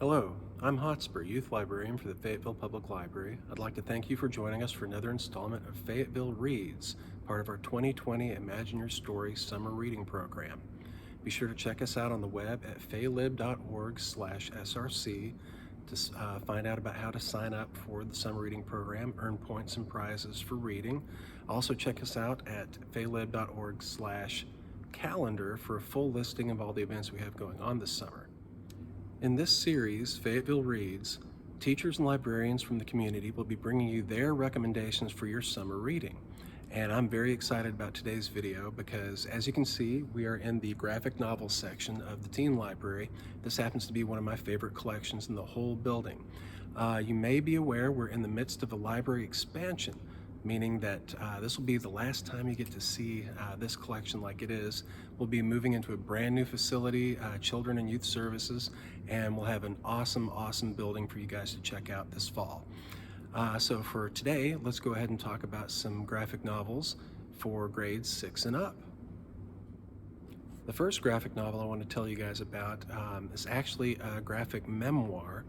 Hello, I'm Hotspur, Youth Librarian for the Fayetteville Public Library. I'd like to thank you for joining us for another installment of Fayetteville Reads, part of our 2020 Imagine Your Story Summer Reading Program. Be sure to check us out on the web at faylib.org/src to find out about how to sign up for the summer reading program, earn points and prizes for reading. Also check us out at faylib.org/calendar for a full listing of all the events we have going on this summer. In this series, Fayetteville Reads, teachers and librarians from the community will be bringing you their recommendations for your summer reading. And I'm very excited about today's video because, as you can see, we are in the graphic novel section of the teen library. This happens to be one of my favorite collections in the whole building. You may be aware we're in the midst of a library expansion, meaning that this will be the last time you get to see this collection like it is. We'll be moving into a brand new facility, Children and Youth Services, and we'll have an awesome building for you guys to check out this fall. So for today, let's go ahead and talk about some graphic novels for grades 6 and up. The first graphic novel I want to tell you guys about is actually a graphic memoir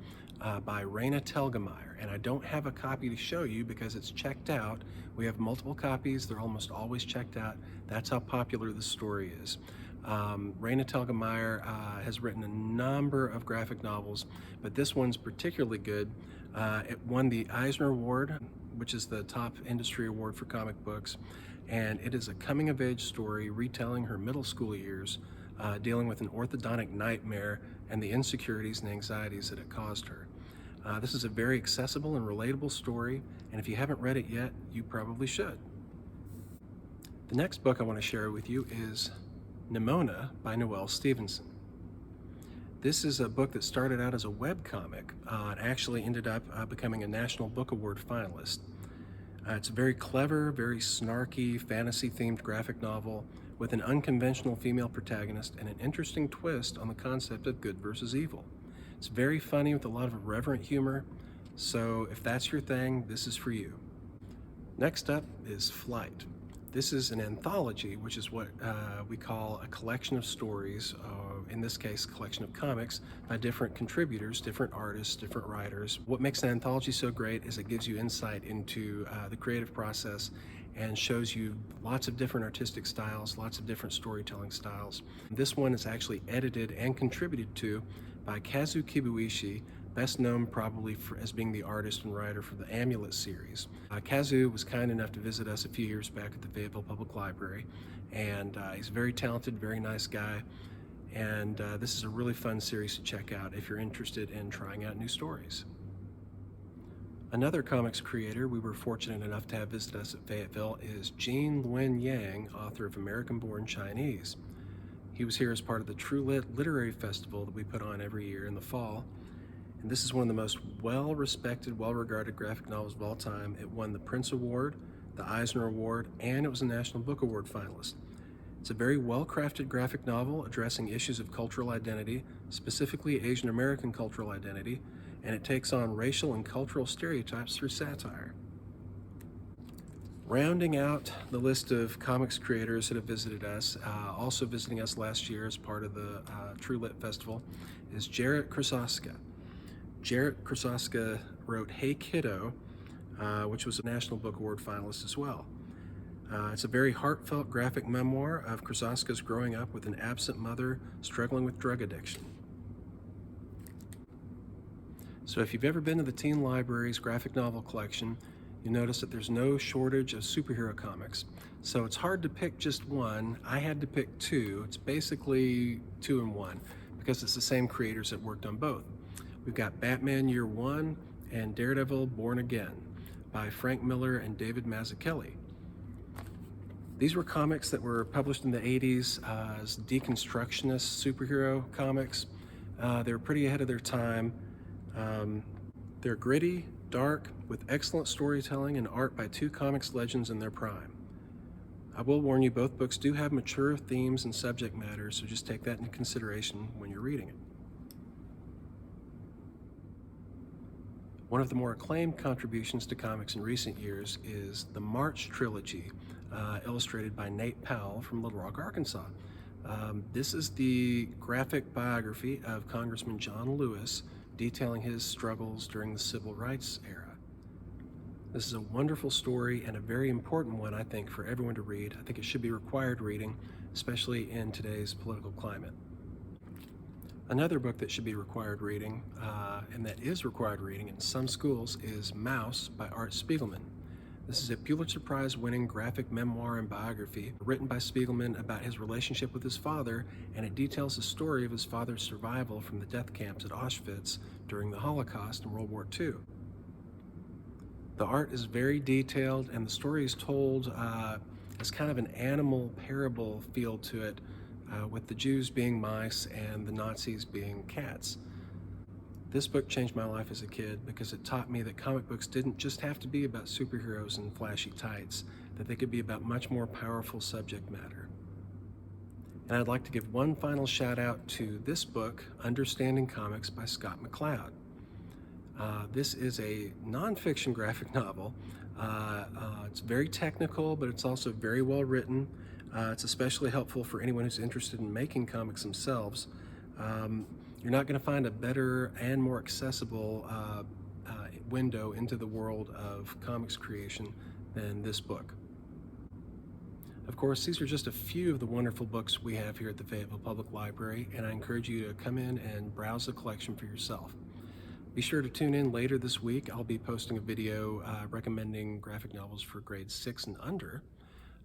by Raina Telgemeier, and I don't have a copy to show you because it's checked out. We have multiple copies, they're almost always checked out. That's how popular the story is. Raina Telgemeier has written a number of graphic novels, but this one's particularly good. It won the Eisner Award, which is the top industry award for comic books, and it is a coming-of-age story retelling her middle school years, dealing with an orthodontic nightmare and the insecurities and anxieties that it caused her. This is a very accessible and relatable story, and if you haven't read it yet, you probably should. The next book I want to share with you is Nimona by Noelle Stevenson. This is a book that started out as a webcomic and actually ended up becoming a National Book Award finalist. It's a very clever, very snarky, fantasy-themed graphic novel with an unconventional female protagonist and an interesting twist on the concept of good versus evil. It's very funny with a lot of irreverent humor, so if that's your thing, this is for you. Next up is Flight. This is an anthology, which is what we call a collection of stories, in this case, a collection of comics by different contributors, different artists, different writers. What makes an anthology so great is it gives you insight into the creative process and shows you lots of different artistic styles, lots of different storytelling styles. This one is actually edited and contributed to by Kazu Kibuishi, best known probably as being the artist and writer for the Amulet series. Kazu was kind enough to visit us a few years back at the Fayetteville Public Library, and he's a very talented, very nice guy, and this is a really fun series to check out if you're interested in trying out new stories. Another comics creator we were fortunate enough to have visit us at Fayetteville is Jean Luen Yang, author of American-Born Chinese. He was here as part of the TruLit Literary Festival that we put on every year in the fall. And this is one of the most well-respected, well-regarded graphic novels of all time. It won the Prince Award, the Eisner Award, and it was a National Book Award finalist. It's a very well-crafted graphic novel addressing issues of cultural identity, specifically Asian American cultural identity, and it takes on racial and cultural stereotypes through satire. Rounding out the list of comics creators that have visited us, also visiting us last year as part of the TruLit Festival, is Jarrett Krasoska. Jarrett Krasoska wrote Hey Kiddo, which was a National Book Award finalist as well. It's a very heartfelt graphic memoir of Krasoska's growing up with an absent mother struggling with drug addiction. So if you've ever been to the Teen Library's graphic novel collection, you notice that there's no shortage of superhero comics. So it's hard to pick just one. I had to pick two. It's basically 2 in 1 because it's the same creators that worked on both. We've got Batman Year One and Daredevil Born Again by Frank Miller and David Mazzucchelli. These were comics that were published in the 80s as deconstructionist superhero comics. They were pretty ahead of their time. They're gritty, dark, with excellent storytelling and art by 2 comics legends in their prime. I will warn you, both books do have mature themes and subject matter, so just take that into consideration when you're reading it. One of the more acclaimed contributions to comics in recent years is the March Trilogy, illustrated by Nate Powell from Little Rock, Arkansas. This is the graphic biography of Congressman John Lewis, detailing his struggles during the civil rights era. This is a wonderful story and a very important one, I think, for everyone to read. I think it should be required reading, especially in today's political climate. Another book that should be required reading, and that is required reading in some schools, is Mouse by Art Spiegelman. This is a Pulitzer Prize-winning graphic memoir and biography written by Spiegelman about his relationship with his father, and it details the story of his father's survival from the death camps at Auschwitz during the Holocaust and World War II. The art is very detailed, and the story is told as kind of an animal parable feel to it, with the Jews being mice and the Nazis being cats. This book changed my life as a kid because it taught me that comic books didn't just have to be about superheroes and flashy tights, that they could be about much more powerful subject matter. And I'd like to give one final shout out to this book, Understanding Comics by Scott McCloud. This is a nonfiction graphic novel. It's very technical, but it's also very well written. It's especially helpful for anyone who's interested in making comics themselves. You're not going to find a better and more accessible window into the world of comics creation than this book. Of course, these are just a few of the wonderful books we have here at the Fayetteville Public Library, and I encourage you to come in and browse the collection for yourself. Be sure to tune in later this week. I'll be posting a video recommending graphic novels for grades 6 and under.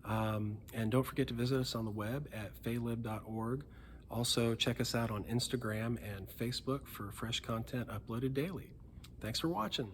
And don't forget to visit us on the web at faylib.org. Also, check us out on Instagram and Facebook for fresh content uploaded daily. Thanks for watching.